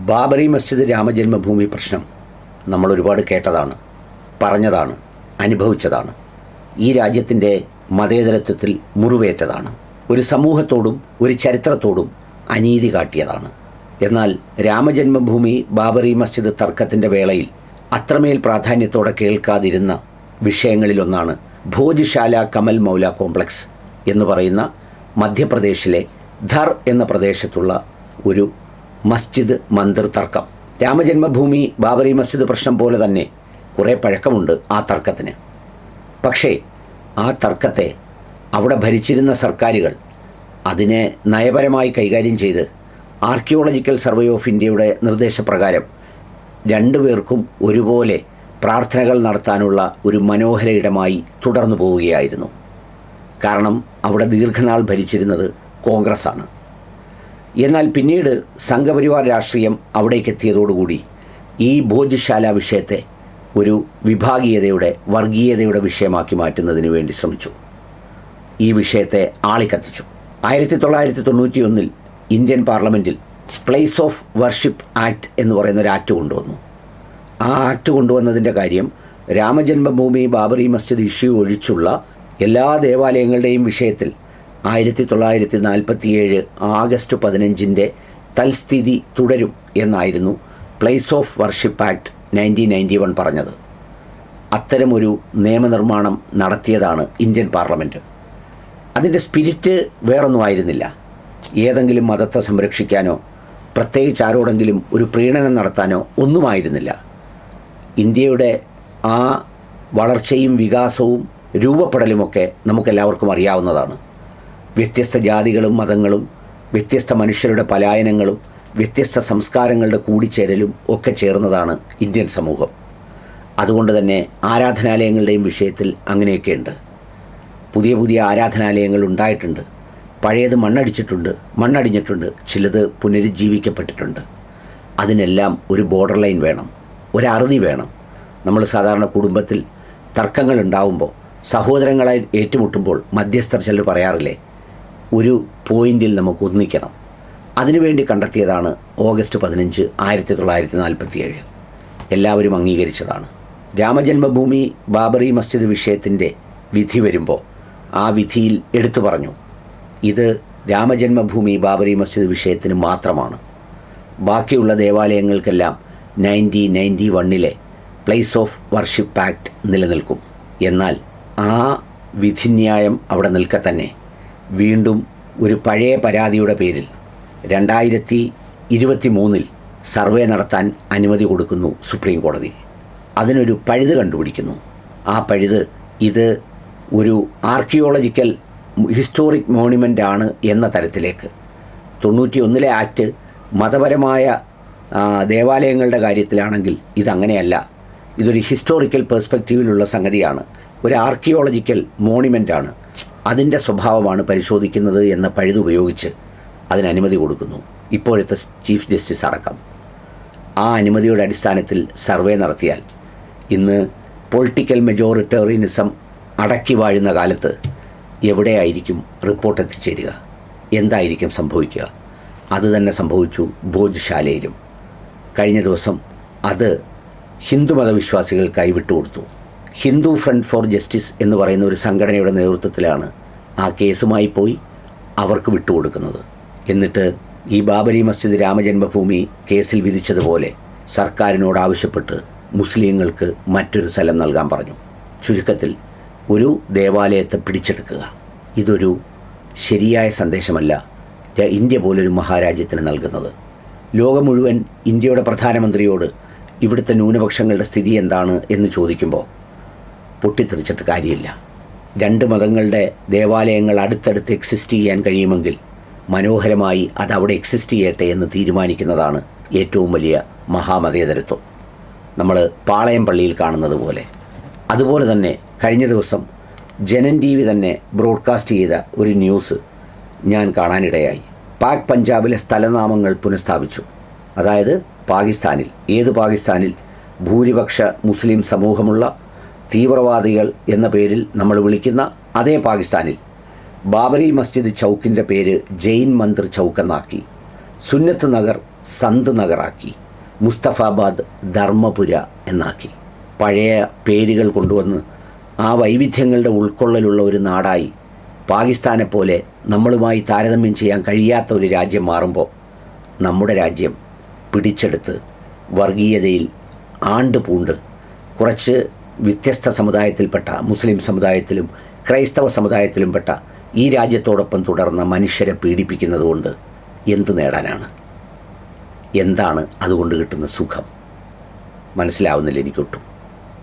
ബാബറി മസ്ജിദ് രാമജന്മഭൂമി പ്രശ്നം നമ്മൾ ഒരുപാട് കേട്ടതാണ്, പറഞ്ഞതാണ്, അനുഭവിച്ചതാണ്. ഈ രാജ്യത്തിൻ്റെ മതേതരത്വത്തിൽ മുറിവേറ്റതാണ്. ഒരു സമൂഹത്തോടും ഒരു ചരിത്രത്തോടും അനീതി കാട്ടിയതാണ്. എന്നാൽ രാമജന്മഭൂമി ബാബറി മസ്ജിദ് തർക്കത്തിൻ്റെ വേളയിൽ അത്രമേൽ പ്രാധാന്യത്തോടെ കേൾക്കാതിരുന്ന വിഷയങ്ങളിലൊന്നാണ് ഭോജ്ശാല കമൽ മൗല കോംപ്ലക്സ് എന്ന് പറയുന്ന മധ്യപ്രദേശിലെ ധർ എന്ന പ്രദേശത്തുള്ള ഒരു മസ്ജിദ് മന്ദിർ തർക്കം. രാമജന്മഭൂമി ബാബറി മസ്ജിദ് പ്രശ്നം പോലെ തന്നെ കുറേ പഴക്കമുണ്ട് ആ തർക്കത്തിന്. പക്ഷേ ആ തർക്കത്തെ അവിടെ ഭരിച്ചിരുന്ന സർക്കാരുകൾ അതിനെ നയപരമായി കൈകാര്യം ചെയ്ത് ആർക്കിയോളജിക്കൽ സർവേ ഓഫ് ഇന്ത്യയുടെ നിർദ്ദേശപ്രകാരം രണ്ടുപേർക്കും ഒരുപോലെ പ്രാർത്ഥനകൾ നടത്താനുള്ള ഒരു മനോഹര ഇടമായി തുടർന്നു പോവുകയായിരുന്നു. കാരണം അവിടെ ദീർഘനാൾ ഭരിച്ചിരുന്നത് കോൺഗ്രസ്സാണ്. എന്നാൽ പിന്നീട് സംഘപരിവാർ രാഷ്ട്രീയം അവിടേക്ക് എത്തിയതോടുകൂടി ഈ ഭോജ്ശാല വിഷയത്തെ ഒരു വിഭാഗീയതയുടെ, വർഗീയതയുടെ വിഷയമാക്കി മാറ്റുന്നതിന് വേണ്ടി ശ്രമിച്ചു. ഈ വിഷയത്തെ ആളിക്കത്തിച്ചു. 1991 ഇന്ത്യൻ പാർലമെൻറ്റിൽ പ്ലേസ് ഓഫ് വർഷിപ്പ് ആക്ട് എന്ന് പറയുന്ന ഒരു ആക്ട് കൊണ്ടുവന്നു. ആ ആക്ട് കൊണ്ടുവന്നതിൻ്റെ കാര്യം രാമജന്മഭൂമി ബാബറി മസ്ജിദ് ഇഷ്യൂ ഒഴിച്ചുള്ള എല്ലാ ദേവാലയങ്ങളുടെയും വിഷയത്തിൽ 1947 ആഗസ്റ്റ് 15 തൽസ്ഥിതി തുടരും എന്നായിരുന്നു പ്ലേസ് ഓഫ് വർഷിപ്പ് ആക്ട് 1991 പറഞ്ഞത്. അത്തരമൊരു നിയമനിർമ്മാണം നടത്തിയതാണ് ഇന്ത്യൻ പാർലമെൻറ്റ്. അതിൻ്റെ സ്പിരിറ്റ് വേറൊന്നും ആയിരുന്നില്ല. ഏതെങ്കിലും മതത്തെ സംരക്ഷിക്കാനോ പ്രത്യേകിച്ച് ആരോടെങ്കിലും ഒരു പ്രീണനം നടത്താനോ ഒന്നുമായിരുന്നില്ല. ഇന്ത്യയുടെ ആ വളർച്ചയും വികാസവും രൂപപ്പെടലുമൊക്കെ നമുക്കെല്ലാവർക്കും അറിയാവുന്നതാണ്. വ്യത്യസ്ത ജാതികളും മതങ്ങളും വ്യത്യസ്ത മനുഷ്യരുടെ പലായനങ്ങളും വ്യത്യസ്ത സംസ്കാരങ്ങളുടെ കൂടിച്ചേരലും ഒക്കെ ചേർന്നതാണ് ഇന്ത്യൻ സമൂഹം. അതുകൊണ്ട് തന്നെ ആരാധനാലയങ്ങളുടെയും വിഷയത്തിൽ അങ്ങനെയൊക്കെയുണ്ട്. പുതിയ പുതിയ ആരാധനാലയങ്ങൾ ഉണ്ടായിട്ടുണ്ട്. പഴയത് മണ്ണടിഞ്ഞിട്ടുണ്ട്, ചിലത് പുനരുജ്ജീവിക്കപ്പെട്ടിട്ടുണ്ട്. അതിനെല്ലാം ഒരു ബോർഡർ ലൈൻ വേണം, ഒരറുതി വേണം. നമ്മൾ സാധാരണ കുടുംബത്തിൽ തർക്കങ്ങൾ ഉണ്ടാവുമ്പോൾ, സഹോദരങ്ങളായി ഏറ്റുമുട്ടുമ്പോൾ മധ്യസ്ഥർ ചിലർ പറയാറില്ലേ, ഒരു പോയിന്റിൽ നമുക്ക് ഒന്നിക്കണം. അതിനുവേണ്ടി കണ്ടെത്തിയതാണ് ഓഗസ്റ്റ് 15, 1947. എല്ലാവരും അംഗീകരിച്ചതാണ്. രാമജന്മഭൂമി ബാബറി മസ്ജിദ് വിഷയത്തിൻ്റെ വിധി വരുമ്പോൾ ആ വിധിയിൽ എടുത്തു പറഞ്ഞു, ഇത് രാമജന്മഭൂമി ബാബറി മസ്ജിദ് വിഷയത്തിന് മാത്രമാണ്. ബാക്കിയുള്ള ദേവാലയങ്ങൾക്കെല്ലാം 1991 പ്ലേസ് ഓഫ് വർഷിപ്പ് ആക്ട് നിലനിൽക്കും. എന്നാൽ ആ വിധിന്യായം അവിടെ നിൽക്കെ തന്നെ വീണ്ടും ഒരു പഴയ പരാതിയുടെ പേരിൽ 2023 സർവേ നടത്താൻ അനുമതി കൊടുക്കുന്നു സുപ്രീം കോടതി. അതിനൊരു പഴുത് കണ്ടുപിടിക്കുന്നു. ആ പഴുത് ഇത് ഒരു ആർക്കിയോളജിക്കൽ ഹിസ്റ്റോറിക് മോണ്യുമെൻ്റ് ആണ് എന്ന തരത്തിലേക്ക്. 91 ആക്ട് മതപരമായ ദേവാലയങ്ങളുടെ കാര്യത്തിലാണെങ്കിൽ ഇതങ്ങനെയല്ല. ഇതൊരു ഹിസ്റ്റോറിക്കൽ പെർസ്പെക്റ്റീവിലുള്ള സംഗതിയാണ്, ഒരു ആർക്കിയോളജിക്കൽ മോണ്യുമെൻ്റാണ്, അതിൻ്റെ സ്വഭാവമാണ് പരിശോധിക്കുന്നത് എന്ന പഴുതുപയോഗിച്ച് അതിന് അനുമതി കൊടുക്കുന്നു ഇപ്പോഴത്തെ ചീഫ് ജസ്റ്റിസ് അടക്കം. ആ അനുമതിയുടെ അടിസ്ഥാനത്തിൽ സർവേ നടത്തിയാൽ ഇന്ന് പൊളിറ്റിക്കൽ മെജോറിറ്റേറിയനിസം അടക്കി വാഴുന്ന കാലത്ത് എവിടെയായിരിക്കും റിപ്പോർട്ട് എത്തിച്ചേരുക, എന്തായിരിക്കും സംഭവിക്കുക? അതുതന്നെ സംഭവിച്ചു ഭോജ്ശാലയിലും. കഴിഞ്ഞ ദിവസം അത് ഹിന്ദു മതവിശ്വാസികൾക്കായി വിട്ടുകൊടുത്തു. ഹിന്ദു ഫ്രണ്ട് ഫോർ ജസ്റ്റിസ് എന്ന് പറയുന്ന ഒരു സംഘടനയുടെ നേതൃത്വത്തിലാണ് ആ കേസുമായി പോയി അവർക്ക് വിട്ടുകൊടുക്കുന്നത്. എന്നിട്ട് ഈ ബാബരി മസ്ജിദ് രാമജന്മഭൂമി കേസിൽ വിധിച്ചതുപോലെ സർക്കാരിനോട് ആവശ്യപ്പെട്ട് മുസ്ലിങ്ങൾക്ക് മറ്റൊരു സ്ഥലം നൽകാൻ പറഞ്ഞു. ചുരുക്കത്തിൽ ഒരു ദേവാലയത്തെ പിടിച്ചെടുക്കുക. ഇതൊരു ശരിയായ സന്ദേശമല്ല ഇന്ത്യ പോലൊരു മഹാരാജ്യത്തിന് നൽകുന്നത്. ലോകം മുഴുവൻ ഇന്ത്യയുടെ പ്രധാനമന്ത്രിയോട് ഇവിടുത്തെ ന്യൂനപക്ഷങ്ങളുടെ സ്ഥിതി എന്താണ് എന്ന് ചോദിക്കുമ്പോൾ പൊട്ടിത്തെറിച്ചിട്ട് കാര്യമില്ല. രണ്ട് മതങ്ങളുടെ ദേവാലയങ്ങൾ അടുത്തടുത്ത് എക്സിസ്റ്റ് ചെയ്യാൻ കഴിയുമെങ്കിൽ മനോഹരമായി അതവിടെ എക്സിസ്റ്റ് ചെയ്യട്ടെ എന്ന് തീരുമാനിക്കുന്നതാണ് ഏറ്റവും വലിയ മഹാമതേതരത്വം. നമ്മൾ പാളയം പള്ളിയിൽ കാണുന്നത് പോലെ. അതുപോലെ തന്നെ കഴിഞ്ഞ ദിവസം ജനൻ TV തന്നെ ബ്രോഡ്കാസ്റ്റ് ചെയ്ത ഒരു ന്യൂസ് ഞാൻ കാണാനിടയായി. പാക് പഞ്ചാബിലെ സ്ഥലനാമങ്ങൾ പുനഃസ്ഥാപിച്ചു. അതായത് പാകിസ്ഥാനിൽ, ഏത് പാകിസ്ഥാനിൽ? ഭൂരിപക്ഷ മുസ്ലിം സമൂഹമുള്ള തീവ്രവാദികൾ എന്ന പേരിൽ നമ്മൾ വിളിക്കുന്ന അതേ പാകിസ്ഥാനിൽ ബാബരി മസ്ജിദ് ചൗക്കിൻ്റെ പേര് ജെയിൻ മന്ദിർ ചൗക്ക് എന്നാക്കി. സുന്നത്ത് നഗർ സന്ത് നഗറാക്കി, മുസ്തഫാബാദ് ധർമ്മപുര എന്നാക്കി. പഴയ പേരുകൾ കൊണ്ടുവന്ന് ആ വൈവിധ്യങ്ങളുടെ ഉൾക്കൊള്ളലുള്ള ഒരു നാടായി പാകിസ്ഥാനെപ്പോലെ നമ്മളുമായി താരതമ്യം ചെയ്യാൻ കഴിയാത്ത ഒരു രാജ്യം മാറുമ്പോൾ നമ്മുടെ രാജ്യം പിടിച്ചെടുത്ത് വർഗീയതയിൽ ആണ്ടുപൂണ്ട് കുറച്ച് വ്യത്യസ്ത സമുദായത്തിൽപ്പെട്ട മുസ്ലിം സമുദായത്തിലും ക്രൈസ്തവ സമുദായത്തിലും പെട്ട ഈ രാജ്യത്തോടൊപ്പം തുടർന്ന മനുഷ്യരെ പീഡിപ്പിക്കുന്നത് കൊണ്ട് എന്ത് നേടാനാണ്? എന്താണ് അതുകൊണ്ട് കിട്ടുന്ന സുഖം? മനസ്സിലാവുന്നില്ല എനിക്കൊട്ടും.